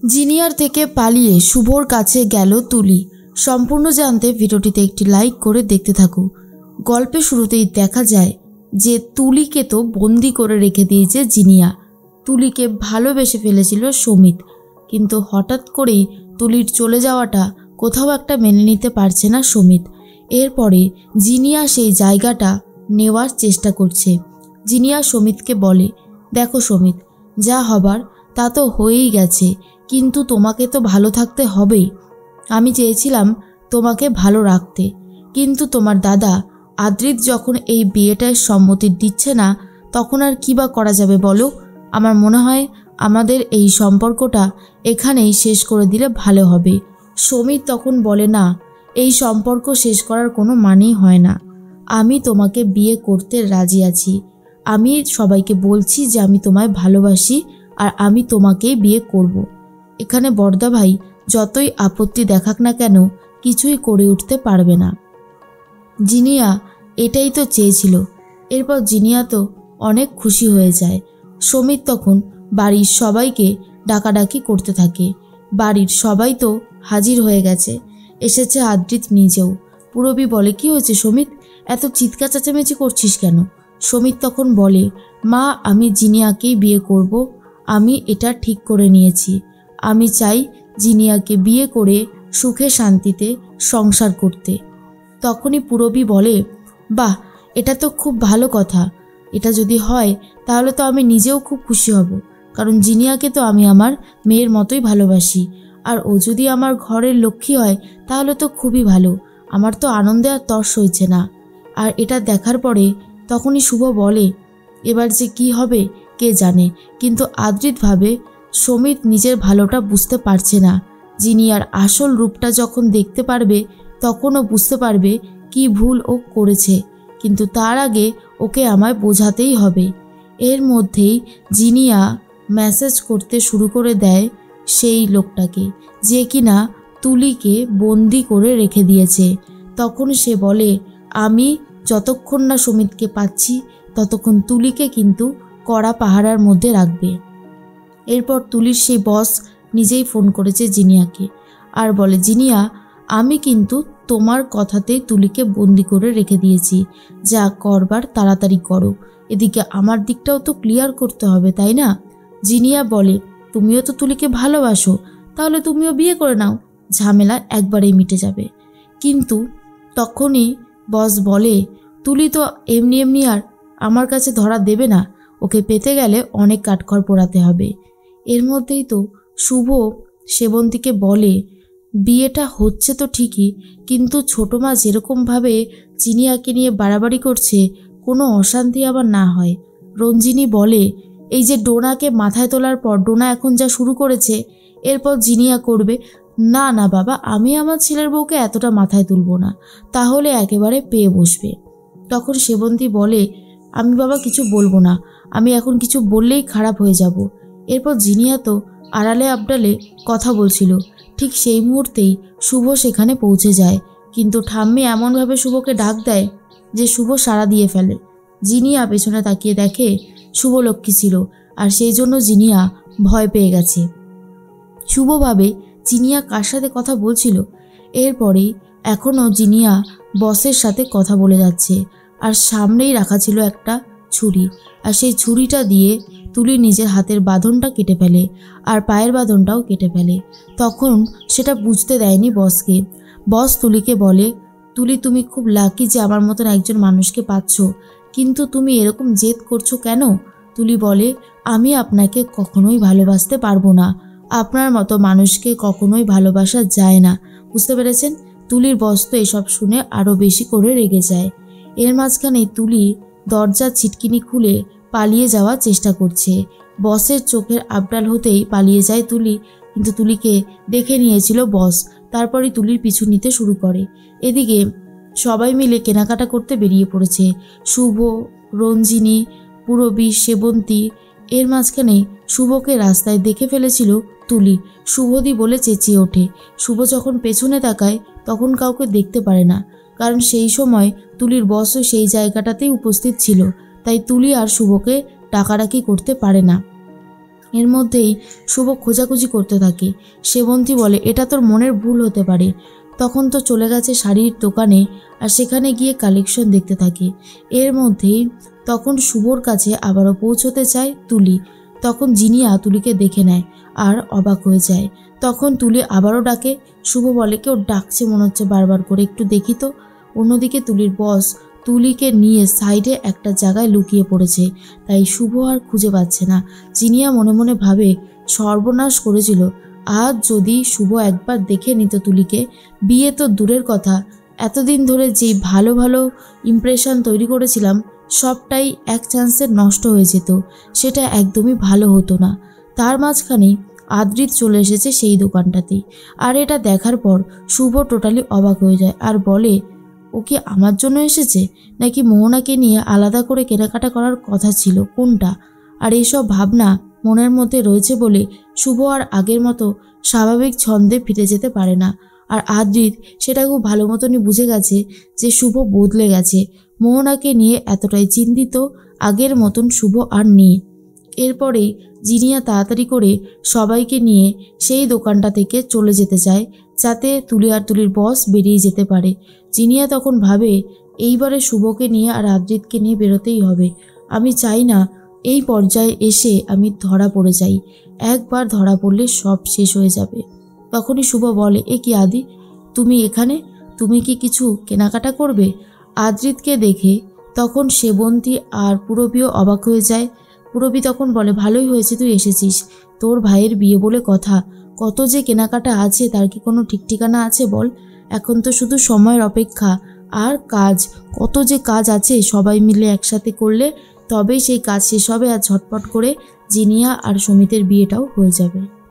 Junior থেকে পালিয়ে শুভর কাছে গেল তুলি। সম্পূর্ণ জানতে ভিডিওটিতে একটি লাইক করে দেখতে থাকো। গল্পের শুরুতেই দেখা যায় যে তুলিকে তো বন্দি করে রেখে দিয়েছে জিনিয়া। তুলিকে ভালোবেসে ফেলেছিল সমিত, কিন্তু হঠাৎ করেই তুলির চলে যাওয়াটা কোথাও একটা মেনে নিতে পারছে না সমিত। এরপরে জিনিয়া সেই জায়গাটা নেওয়ার চেষ্টা করছে। জিনিয়া সমিতকে বলে, দেখো সমিত, যা হবার তা তো হয়েই গেছে, কিন্তু তোমাকে তো ভালো থাকতে হবেই। আমি চেয়েছিলাম তোমাকে ভালো রাখতে, কিন্তু তোমার দাদা আদ্রিত যখন এই বিয়েটায় সম্মতি দিচ্ছে না, তখন আর কী বা করা যাবে বলো? আমার মনে হয় আমাদের এই সম্পর্কটা এখানেই শেষ করে দিলে ভালো হবে। সমিত তখন বলে, না, এই সম্পর্ক শেষ করার কোনো মানেই হয় না। আমি তোমাকে বিয়ে করতে রাজি আছি। আমি সবাইকে বলছি যে আমি তোমায় ভালোবাসি আর আমি তোমাকেই বিয়ে করব। এখানে বড়দা ভাই যতই আপত্তি দেখাক না কেন, কিছুই করে উঠতে পারবে না। জিনিয়া এটাই তো চেয়েছিল। এরপর জিনিয়া তো অনেক খুশি হয়ে যায়। সমিত তখন বাড়ির সবাইকে ডাকাডাকি করতে থাকে। বাড়ির সবাই তো হাজির হয়ে গেছে, এসেছে আদ্রিত নিজেও। পূরবী বলে, কি হয়েছে সমিত, এত চিৎকার চেঁচামেচি করছিস কেন? সমিত তখন বলে, মা, আমি জিনিয়াকেই বিয়ে করব। আমি এটা ঠিক করে নিয়েছি। আমি চাই জিনিয়াকে বিয়ে করে সুখে শান্তিতে সংসার করতে। তখনই পূরবী বলে, বাহ, এটা তো খুব ভালো কথা। এটা যদি হয় তাহলে তো আমি নিজেও খুব খুশি হব, কারণ জিনিয়াকে তো আমি আমার মেয়ের মতোই ভালোবাসি। আর ও যদি আমার ঘরের লক্ষ্মী হয় তাহলে তো খুবই ভালো। আমার তো আনন্দে আর তর্স হয়েছে না। আর এটা দেখার পরে তখনই শুভ বলে, এবার যে কি হবে কে জানে, কিন্তু আদ্রিত ভাবে সমিত নিজের ভালোটা বুঝতে পারছে না। জিনিয়ার আসল রূপটা যখন দেখতে পারবে তখনও বুঝতে পারবে কি ভুল ও করেছে, কিন্তু তার আগে ওকে আমায় বোঝাতেই হবে। এর মধ্যেই জিনিয়া মেসেজ করতে শুরু করে দেয় সেই লোকটাকে, যে কিনা তুলিকে বন্দি করে রেখে দিয়েছে। তখন সে বলে, আমি যতক্ষণ না সমিতকে পাচ্ছি ততক্ষণ তুলিকে কিন্তু কড়া পাহারার মধ্যে রাখবে। এরপর তুলির সেই বস নিজেই ফোন করেছে জিনিয়াকে আর বলে, জিনিয়া, আমি কিন্তু তোমার কথাতেই তুলিকে বন্দি করে রেখে দিয়েছি। যা করবার তাড়াতাড়ি করো, এদিকে আমার দিকটাও তো ক্লিয়ার করতে হবে, তাই না? জিনিয়া বলে, তুমিও তো তুলিকে ভালোবাসো, তাহলে তুমিও বিয়ে করে নাও, ঝামেলা একবারেই মিটে যাবে। কিন্তু তখনই বস বলে, তুলি তো এমনি এমনি আর আমার কাছে ধরা দেবে না, ওকে পেতে গেলে অনেক কাঠখড় পোড়াতে হবে। এর মধ্যেই তো শুভ সেবন্তীকে বলে, বিয়েটা হচ্ছে তো ঠিকই, কিন্তু ছোটো মা যেরকমভাবে জিনিয়াকে নিয়ে বাড়াবাড়ি করছে, কোনো অশান্তি আবার না হয়। রঞ্জিনী বলে, এই যে ডোনাকে মাথায় তোলার পর ডোনা এখন যা শুরু করেছে, এরপর জিনিয়া করবে। না না বাবা, আমি আমার ছেলের বউকে এতটা মাথায় তুলব না, তাহলে একেবারে পেয়ে বসবে। তখন সেবন্তী বলে, আমি বাবা কিছু বলবো না, আমি এখন কিছু বললেই খারাপ হয়ে যাব। এরপর জিনিয়া তো আড়ালে আবডালে কথা বলছিল, ঠিক সেই মুহূর্তেই শুভ সেখানে পৌঁছে যায়। কিন্তু ঠাম্মি এমনভাবে শুভকে ডাক দেয় যে শুভ সাড়া দিয়ে ফেলে। জিনিয়া পেছনে তাকিয়ে দেখে শুভলক্ষ্মী ছিল, আর সেই জন্য জিনিয়া ভয় পেয়ে গেছে। শুভ ভাবে জিনিয়া কার সাথে কথা বলছিল। এরপরেই এখনও জিনিয়া বসের সাথে কথা বলে যাচ্ছে, আর সামনেই রাখা ছিল একটা ছুরি, আর সেই ছুরিটা দিয়ে তুলি নিজের হাতের বাঁধনটা কেটে ফেলে আর পায়ের বাঁধনটাও কেটে ফেলে। তখন সেটা বুঝতে দেয়নি বসকে। বস তুলিকে বলে, তুলি, তুমি খুব লাকি যে আমার মতন একজন মানুষকে পাচ্ছ, কিন্তু তুমি এরকম জেদ করছো কেন? তুলি বলে, আমি আপনাকে কখনোই ভালোবাসতে পারবো না, আপনার মতো মানুষকে কখনোই ভালোবাসা যায় না, বুঝতে পেরেছেন? তুলির বস তো এসব শুনে আরও বেশি করে রেগে যায়। এর মাঝখানে তুলি দরজার ছিটকিনি খুলে পালিয়ে যাওয়ার চেষ্টা করছে। বসের চোখের আবডাল হতেই পালিয়ে যায় তুলি, কিন্তু তুলিকে দেখে নিয়েছিল বস, তারপরই তুলির পিছু নিতে শুরু করে। এদিকে সবাই মিলে কেনাকাটা করতে বেরিয়ে পড়েছে, শুভ, রঞ্জিনী, পূরবী, সেবন্তী। এর মাঝখানে শুভকে রাস্তায় দেখে ফেলেছিল তুলি। শুভদি বলে চেঁচিয়ে ওঠে। শুভ যখন পেছনে তাকায় তখন কাউকে দেখতে পারে না, কারণ সেই সময় তুলির বসও সেই জায়গাটাতেই উপস্থিত ছিল, তাই তুলি আর শুভকে ডাকাডাকি করতে পারে না। এর মধ্যেই শুভ খোঁজাখুঁজি করতে থাকে। সেবন্তী বলে, এটা তোর মনের ভুল হতে পারে। তখন তো চলে গেছে শাড়ির দোকানে আর সেখানে গিয়ে কালেকশন দেখতে থাকে। এর মধ্যেই তখন শুভর কাছে আবারও পৌঁছতে চায় তুলি। তখন জিনিয়া তুলিকে দেখে নেয় আর অবাক হয়ে যায়। তখন তুলি আবারও ডাকে। শুভ বলে, কেউ ডাকছে মনে হচ্ছে বারবার করে, একটু দেখি তো। অন্যদিকে তুলির বস তুলিকে নিয়ে সাইডে একটা জায়গায় লুকিয়ে পড়েছে, তাই শুভ আর খুঁজে পাচ্ছে না। জিনিয়া মনে মনে ভাবে, সর্বনাশ করেছিল। আজ যদি শুভ একবার দেখে নিত তুলিকে, বিয়ে তো দূরের কথা, এতদিন ধরে যেই ভালো ভালো ইমপ্রেশন তৈরি করেছিলাম সবটাই এক চান্সে নষ্ট হয়ে যেত। সেটা একদমই ভালো হতো না। তার মাঝখানে আদ্রিত চলে এসেছে সেই দোকানটাতেই। আর এটা দেখার পর শুভ টোটালি অবাক হয়ে যায় আর বলে, ও কি আমার জন্য এসেছে নাকি মোহনাকে নিয়ে আলাদা করে কেনাকাটা করার কথা ছিল, কোনটা? আর এইসব ভাবনা মনের মধ্যে রয়েছে বলে শুভ আর আগের মতো স্বাভাবিক ছন্দে ফিরে যেতে পারে না। আর আদ্রিত সেটা খুব ভালো মতনই বুঝে গেছে যে শুভ বদলে গেছে। মোহনাকে নিয়ে এতটাই চিন্তিত আগের মতন শুভ আর নেই। এরপরেই জিনিয়া তাড়াতাড়ি করে সবাইকে নিয়ে সেই দোকানটা থেকে চলে যেতে চায়, যাতে তুলি আর তুলির বস বেরিয়ে যেতে পারে। জিনিয়া তখন ভাবে, এইবারে শুভকে নিয়ে আর আদ্রিতকে নিয়ে বেরোতেই হবে। আমি চাই না এই পর্যায়ে এসে আমি ধরা পড়ে যাই। একবার ধরা পড়লে সব শেষ হয়ে যাবে। তখনই শুভ বলে, এ কি আদি, তুমি এখানে? তুমি কি কিছু কেনাকাটা করবে? আদ্রিতকে দেখে তখন সেবন্তী আর পুরবিও অবাক হয়ে যায়। পুরবি তখন বলে, ভালোই হয়েছে তুই এসেছিস, তোর ভাইয়ের বিয়ে বলে কথা, কত যে কেনাকাটা আছে তার কি কোনো ঠিক ঠিকানা আছে বল? এখন তো শুধু সময়ের অপেক্ষা আর কাজ, কত যে কাজ আছে, সবাই মিলে একসাথে করলে তবেই সেই কাজ শেষ হবে আর ঝটপট করে জিনিয়া আর সুমিতের বিয়েটাও হয়ে যাবে।